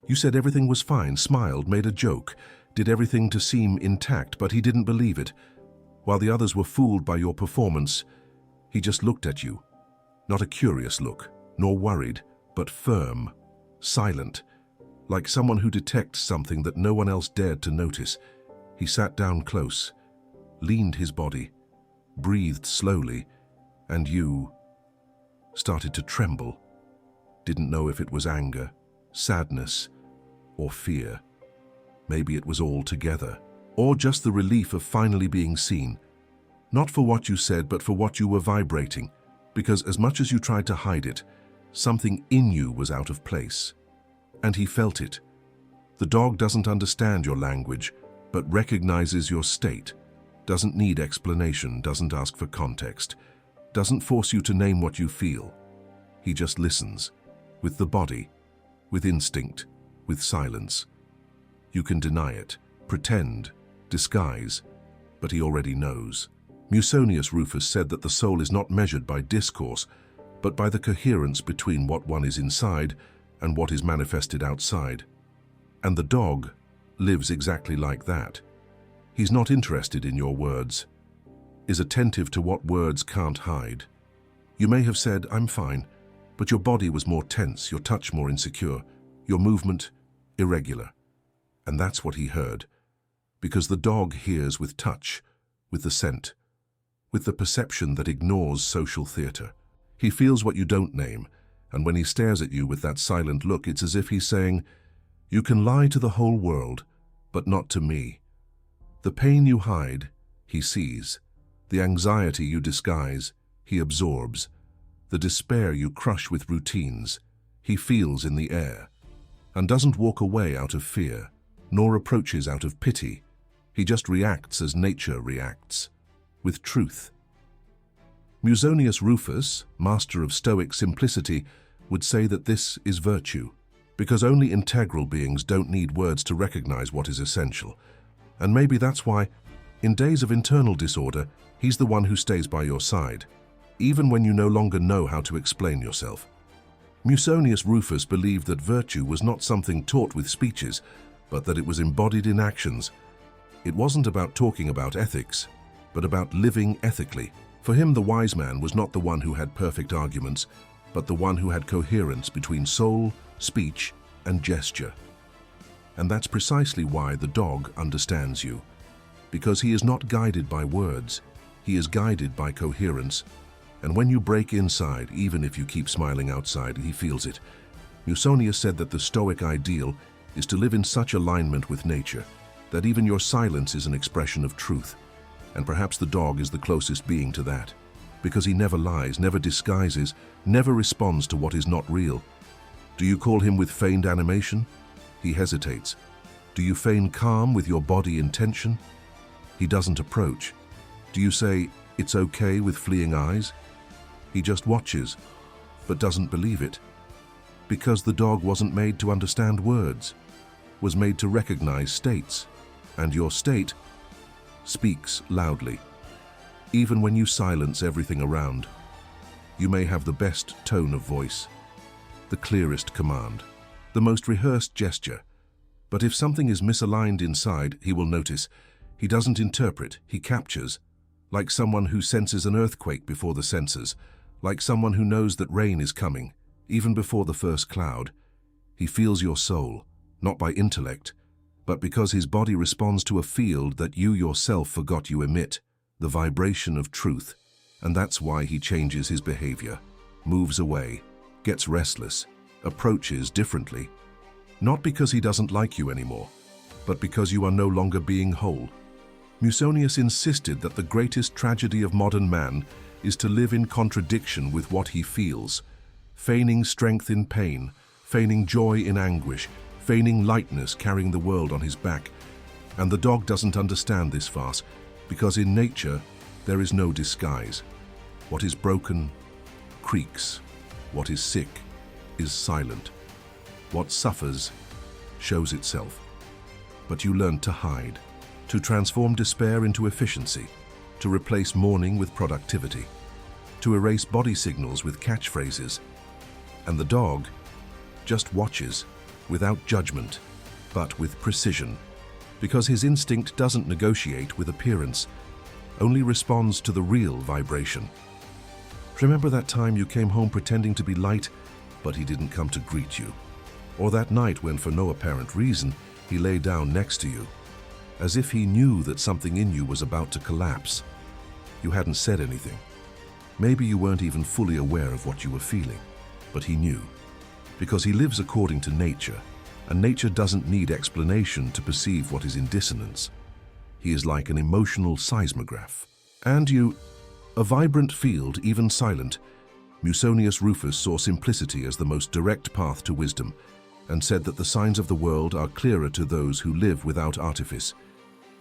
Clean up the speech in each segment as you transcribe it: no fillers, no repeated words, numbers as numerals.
You said everything was fine, smiled, made a joke, did everything to seem intact, but he didn't believe it. While the others were fooled by your performance, he just looked at you. Not a curious look, nor worried, but firm, silent, like someone who detects something that no one else dared to notice. He sat down close, leaned his body, breathed slowly, and you started to tremble. Didn't know if it was anger, sadness, or fear. Maybe it was all together, or just the relief of finally being seen. Not for what you said, but for what you were vibrating, because as much as you tried to hide it, something in you was out of place. And he felt it. The dog doesn't understand your language, but recognizes your state, doesn't need explanation, doesn't ask for context, doesn't force you to name what you feel. He just listens, with the body, with instinct, with silence. You can deny it, pretend, disguise, but he already knows. Musonius Rufus said that the soul is not measured by discourse, but by the coherence between what one is inside and what is manifested outside. And the dog lives exactly like that. He's not interested in your words, is attentive to what words can't hide. You may have said, "I'm fine," but your body was more tense, your touch more insecure, your movement irregular. And that's what he heard, because the dog hears with touch, with the scent, with the perception that ignores social theater. He feels what you don't name, and when he stares at you with that silent look, it's as if he's saying, "You can lie to the whole world, but not to me." The pain you hide, he sees. The anxiety you disguise, he absorbs. The despair you crush with routines, he feels in the air, and doesn't walk away out of fear, nor approaches out of pity. He just reacts as nature reacts, with truth. Musonius Rufus, master of Stoic simplicity, would say that this is virtue, because only integral beings don't need words to recognize what is essential. And maybe that's why, in days of internal disorder, he's the one who stays by your side, even when you no longer know how to explain yourself. Musonius Rufus believed that virtue was not something taught with speeches, but that it was embodied in actions. It wasn't about talking about ethics, but about living ethically. For him, the wise man was not the one who had perfect arguments, but the one who had coherence between soul, speech, and gesture. And that's precisely why the dog understands you, because he is not guided by words, he is guided by coherence. And when you break inside, even if you keep smiling outside, he feels it. Musonius said that the Stoic ideal is to live in such alignment with nature that even your silence is an expression of truth. And perhaps the dog is the closest being to that, because he never lies, never disguises, never responds to what is not real. Do you call him with feigned animation? He hesitates. Do you feign calm with your body in tension? He doesn't approach. Do you say, "It's okay," with fleeing eyes? He just watches, but doesn't believe it. Because the dog wasn't made to understand words, was made to recognize states, and your state speaks loudly. Even when you silence everything around, you may have the best tone of voice, the clearest command, the most rehearsed gesture, but if something is misaligned inside, he will notice. He doesn't interpret, he captures, like someone who senses an earthquake before the sensors, like someone who knows that rain is coming, even before the first cloud. He feels your soul, not by intellect, but because his body responds to a field that you yourself forgot you emit, the vibration of truth. And that's why he changes his behavior, moves away, gets restless, approaches differently. Not because he doesn't like you anymore, but because you are no longer being whole. Musonius insisted that the greatest tragedy of modern man is to live in contradiction with what he feels, feigning strength in pain, feigning joy in anguish, feigning lightness carrying the world on his back. And the dog doesn't understand this farce, because in nature there is no disguise. What is broken creaks, what is sick is silent, what suffers shows itself. But you learn to hide, to transform despair into efficiency, to replace mourning with productivity, to erase body signals with catchphrases. And the dog just watches, without judgment, but with precision, because his instinct doesn't negotiate with appearance, only responds to the real vibration. Remember that time you came home pretending to be light, but he didn't come to greet you? Or that night when, for no apparent reason, he lay down next to you, as if he knew that something in you was about to collapse. You hadn't said anything. Maybe you weren't even fully aware of what you were feeling, but he knew, because he lives according to nature, and nature doesn't need explanation to perceive what is in dissonance. He is like an emotional seismograph. And you, a vibrant field, even silent, Musonius Rufus saw simplicity as the most direct path to wisdom, and said that the signs of the world are clearer to those who live without artifice.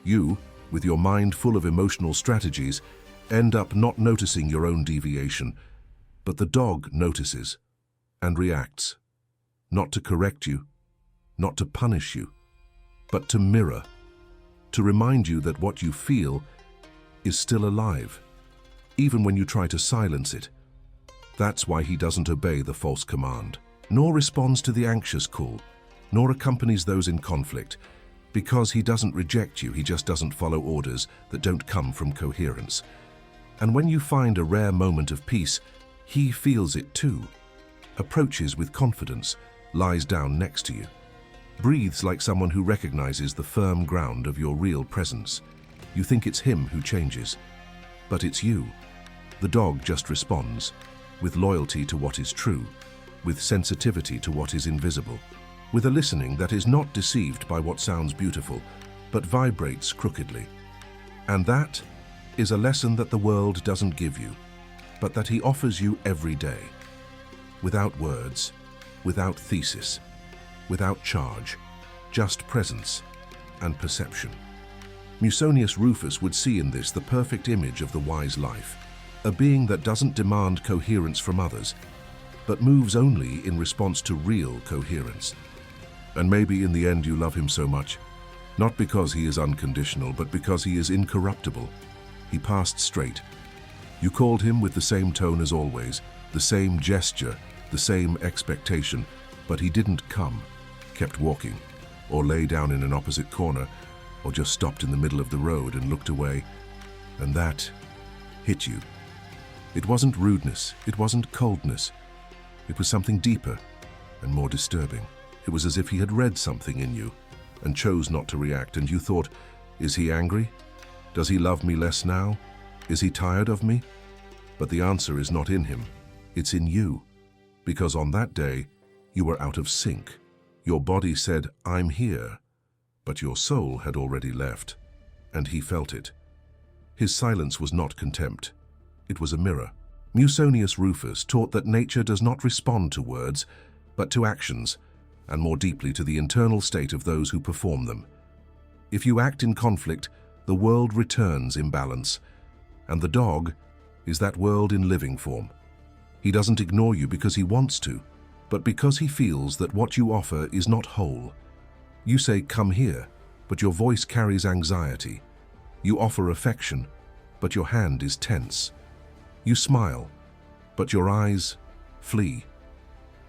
You, with your mind full of emotional strategies, end up not noticing your own deviation, but the dog notices and reacts, not to correct you, not to punish you, but to mirror, to remind you that what you feel is still alive, even when you try to silence it. That's why he doesn't obey the false command, nor responds to the anxious call, nor accompanies those in conflict, because he doesn't reject you, he just doesn't follow orders that don't come from coherence. And when you find a rare moment of peace, he feels it too, approaches with confidence, lies down next to you, breathes like someone who recognizes the firm ground of your real presence. You think it's him who changes, but it's you. The dog just responds, with loyalty to what is true, with sensitivity to what is invisible, with a listening that is not deceived by what sounds beautiful, but vibrates crookedly. And that is a lesson that the world doesn't give you, but that he offers you every day, without words, without thesis, without charge, just presence and perception. Musonius Rufus would see in this the perfect image of the wise life, a being that doesn't demand coherence from others, but moves only in response to real coherence. And maybe in the end you love him so much, not because he is unconditional, but because he is incorruptible. He passed straight. You called him with the same tone as always, the same gesture, the same expectation, but he didn't come, kept walking, or lay down in an opposite corner, or just stopped in the middle of the road and looked away. And that hit you. It wasn't rudeness, it wasn't coldness. It was something deeper and more disturbing. It was as if he had read something in you and chose not to react, and you thought, is he angry? Does he love me less now? Is he tired of me? But the answer is not in him, it's in you. Because on that day, you were out of sync. Your body said, I'm here, but your soul had already left, and he felt it. His silence was not contempt, it was a mirror. Musonius Rufus taught that nature does not respond to words, but to actions, and more deeply to the internal state of those who perform them. If you act in conflict, the world returns imbalance, and the dog is that world in living form. He doesn't ignore you because he wants to, but because he feels that what you offer is not whole. You say, come here, but your voice carries anxiety. You offer affection, but your hand is tense. You smile, but your eyes flee.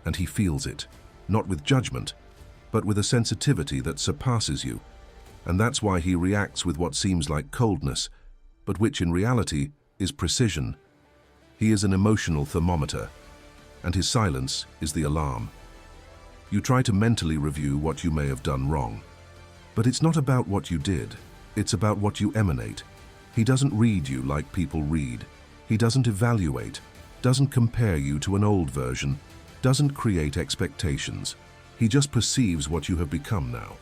And he feels it, not with judgment, but with a sensitivity that surpasses you. And that's why he reacts with what seems like coldness, but which in reality is precision. He is an emotional thermometer, and his silence is the alarm. You try to mentally review what you may have done wrong, but it's not about what you did, it's about what you emanate. He doesn't read you like people read. He doesn't evaluate, doesn't compare you to an old version, doesn't create expectations. He just perceives what you have become now.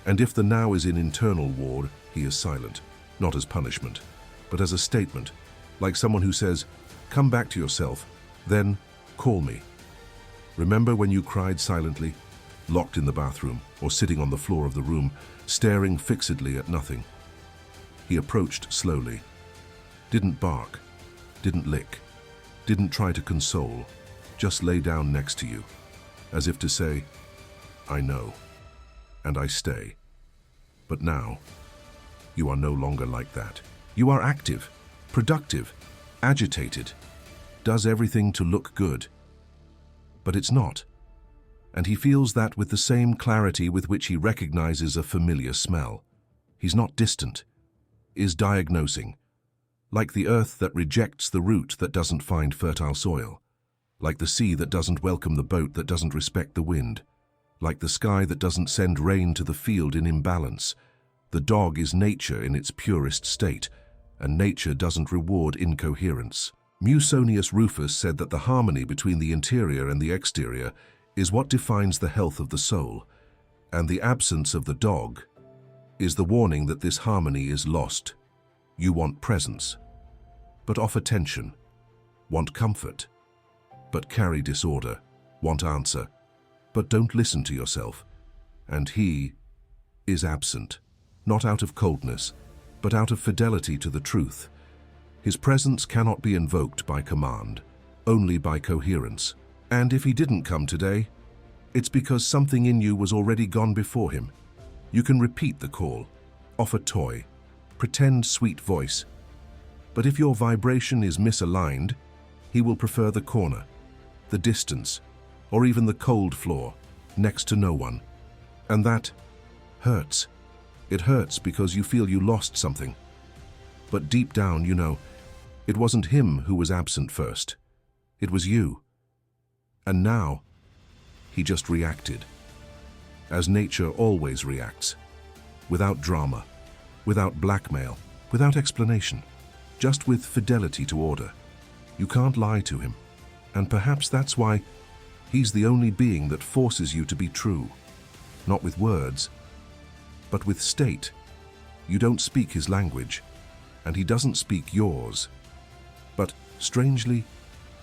And if the now is in internal war, he is silent, not as punishment, but as a statement, like someone who says, come back to yourself, then call me. Remember when you cried silently, locked in the bathroom, or sitting on the floor of the room, staring fixedly at nothing? He approached slowly, didn't bark, didn't lick, didn't try to console, just lay down next to you, as if to say, I know, and I stay. But now, you are no longer like that. You are active, productive, agitated, does everything to look good. But it's not. and he feels that with the same clarity with which he recognizes a familiar smell. He's not distant, is diagnosing, like the earth that rejects the root that doesn't find fertile soil, like the sea that doesn't welcome the boat that doesn't respect the wind, like the sky that doesn't send rain to the field in imbalance. The dog is nature in its purest state, and nature doesn't reward incoherence. Musonius Rufus said that the harmony between the interior and the exterior is what defines the health of the soul, and the absence of the dog is the warning that this harmony is lost. You want presence, but offer tension, want comfort, but carry disorder, want answer, but don't listen to yourself. And he is absent, not out of coldness, but out of fidelity to the truth. His presence cannot be invoked by command, only by coherence. And if he didn't come today, it's because something in you was already gone before him. You can repeat the call, offer toy, pretend sweet voice. But if your vibration is misaligned, he will prefer the corner, the distance, or even the cold floor, next to no one. And that hurts. It hurts because you feel you lost something. But deep down, you know, it wasn't him who was absent first. It was you. And now, he just reacted. As nature always reacts. Without drama, without blackmail, without explanation. Just with fidelity to order. You can't lie to him. And perhaps that's why he's the only being that forces you to be true. Not with words, but with state. You don't speak his language, and he doesn't speak yours. But, strangely,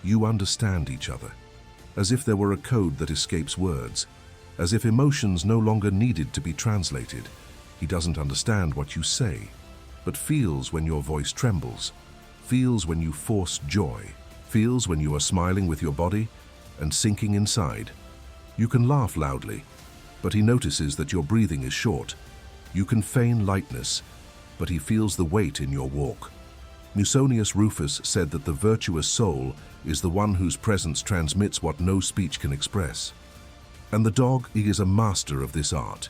you understand each other, as if there were a code that escapes words, as if emotions no longer needed to be translated. He doesn't understand what you say, but feels when your voice trembles, feels when you force joy, feels when you are smiling with your body and sinking inside. You can laugh loudly, but he notices that your breathing is short. You can feign lightness, but he feels the weight in your walk. Musonius Rufus said that the virtuous soul is the one whose presence transmits what no speech can express. And the dog, he is a master of this art.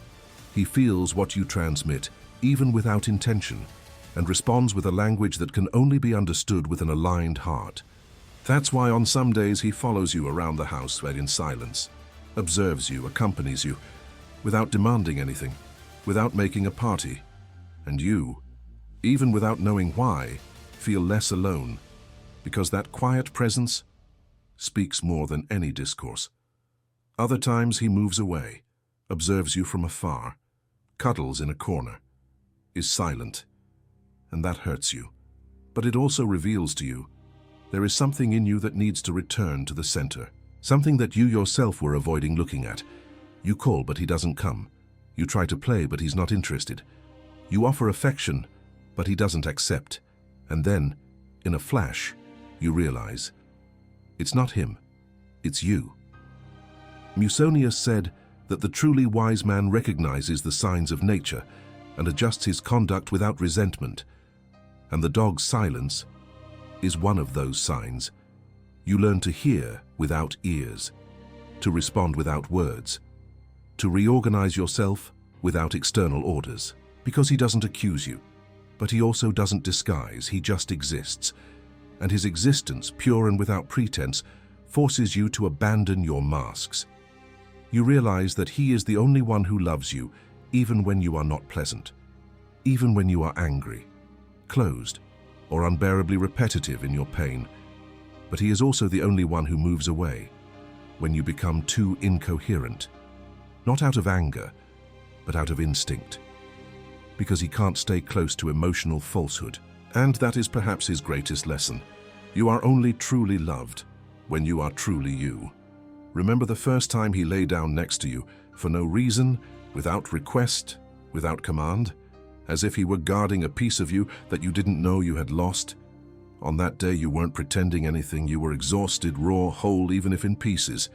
He feels what you transmit, even without intention, and responds with a language that can only be understood with an aligned heart. That's why on some days he follows you around the house in silence, observes you, accompanies you, without demanding anything, without making a party. And you, even without knowing why, feel less alone, because that quiet presence speaks more than any discourse. Other times he moves away, observes you from afar, cuddles in a corner, is silent, and that hurts you. But it also reveals to you there is something in you that needs to return to the center, something that you yourself were avoiding looking at. You call, but he doesn't come. You try to play, but he's not interested. You offer affection, but he doesn't accept. And then, in a flash, you realize it's not him, it's you. Musonius said that the truly wise man recognizes the signs of nature and adjusts his conduct without resentment. And the dog's silence is one of those signs. You learn to hear without ears, to respond without words, to reorganize yourself without external orders. Because he doesn't accuse you, but he also doesn't disguise, he just exists. And his existence, pure and without pretense, forces you to abandon your masks. You realize that he is the only one who loves you, even when you are not pleasant, even when you are angry, closed, or unbearably repetitive in your pain. But he is also the only one who moves away when you become too incoherent, not out of anger, but out of instinct, because he can't stay close to emotional falsehood. And that is perhaps his greatest lesson. You are only truly loved when you are truly you. Remember the first time he lay down next to you, for no reason, without request, without command, as if he were guarding a piece of you that you didn't know you had lost? On that day you weren't pretending anything, you were exhausted, raw, whole, even if in pieces,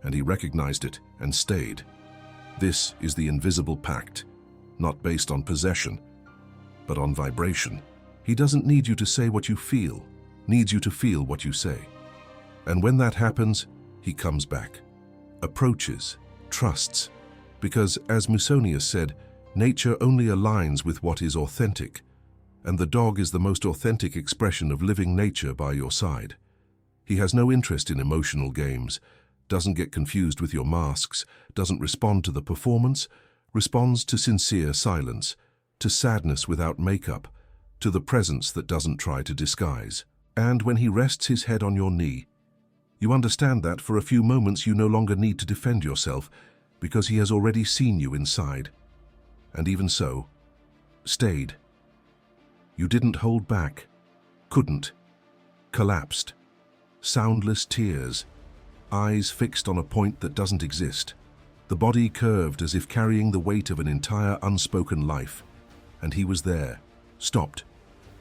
and he recognized it and stayed. This is the invisible pact, not based on possession, but on vibration. He doesn't need you to say what you feel, needs you to feel what you say. And when that happens, he comes back, approaches, trusts. Because, as Musonius said, nature only aligns with what is authentic, and the dog is the most authentic expression of living nature by your side. He has no interest in emotional games, doesn't get confused with your masks, doesn't respond to the performance, responds to sincere silence, to sadness without makeup, to the presence that doesn't try to disguise. And when he rests his head on your knee, you understand that for a few moments you no longer need to defend yourself because he has already seen you inside. And even so, stayed. You didn't hold back, couldn't, collapsed. Soundless tears, eyes fixed on a point that doesn't exist. The body curved as if carrying the weight of an entire unspoken life. And he was there, stopped,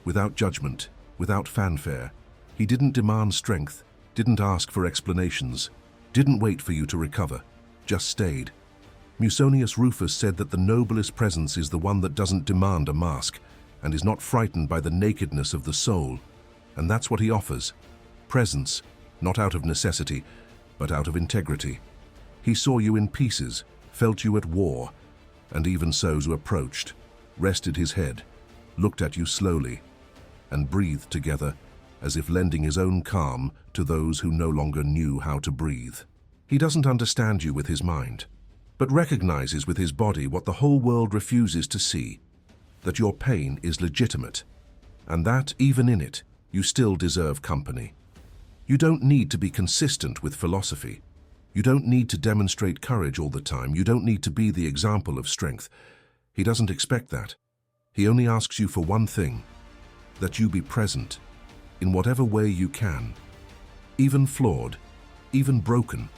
without judgment, without fanfare. He didn't demand strength, didn't ask for explanations, didn't wait for you to recover, just stayed. Musonius Rufus said that the noblest presence is the one that doesn't demand a mask and is not frightened by the nakedness of the soul. And that's what he offers. Presence, not out of necessity, but out of integrity. He saw you in pieces, felt you at war, and even so approached, rested his head, looked at you slowly, and breathed together as if lending his own calm to those who no longer knew how to breathe. He doesn't understand you with his mind, but recognizes with his body what the whole world refuses to see, that your pain is legitimate, and that, even in it, you still deserve company. You don't need to be consistent with philosophy. You don't need to demonstrate courage all the time. You don't need to be the example of strength. He doesn't expect that. He only asks you for one thing, that you be present, in whatever way you can, even flawed, even broken,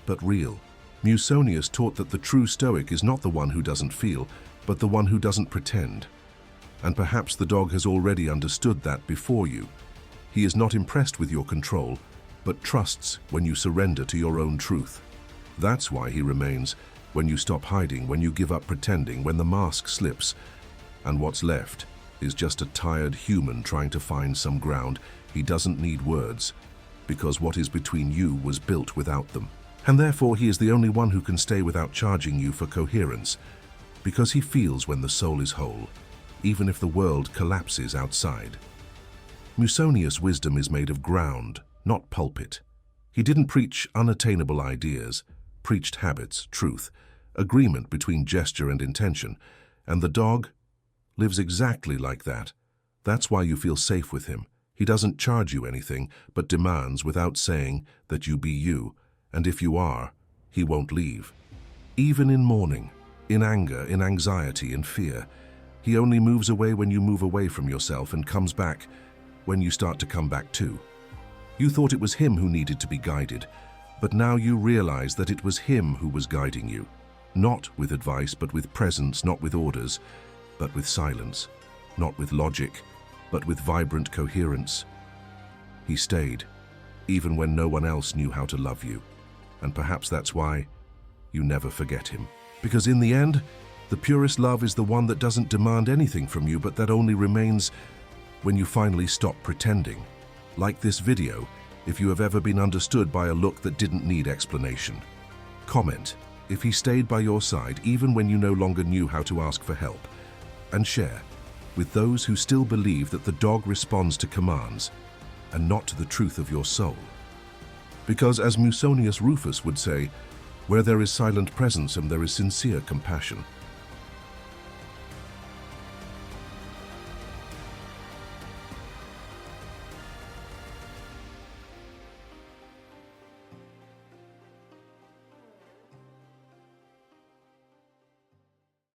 but real. Musonius taught that the true Stoic is not the one who doesn't feel, but the one who doesn't pretend. And perhaps the dog has already understood that before you. He is not impressed with your control, but trusts when you surrender to your own truth. That's why he remains, when you stop hiding, when you give up pretending, when the mask slips, and what's left is just a tired human trying to find some ground. He doesn't need words, because what is between you was built without them. And therefore he is the only one who can stay without charging you for coherence, because he feels when the soul is whole, even if the world collapses outside. Musonius' wisdom is made of ground, not pulpit. He didn't preach unattainable ideas, preached habits, truth, agreement between gesture and intention, and the dog lives exactly like that. That's why you feel safe with him. He doesn't charge you anything, but demands without saying that you be you, and if you are, he won't leave. Even in mourning, in anger, in anxiety, in fear, he only moves away when you move away from yourself and comes back when you start to come back too. You thought it was him who needed to be guided, but now you realize that it was him who was guiding you. Not with advice, but with presence, not with orders, but with silence. Not with logic, but with vibrant coherence. He stayed, even when no one else knew how to love you. And perhaps that's why you never forget him. Because in the end, the purest love is the one that doesn't demand anything from you, but that only remains when you finally stop pretending. Like this video, if you have ever been understood by a look that didn't need explanation. Comment if he stayed by your side even when you no longer knew how to ask for help. And share with those who still believe that the dog responds to commands and not to the truth of your soul. Because as Musonius Rufus would say, where there is silent presence and there is sincere compassion,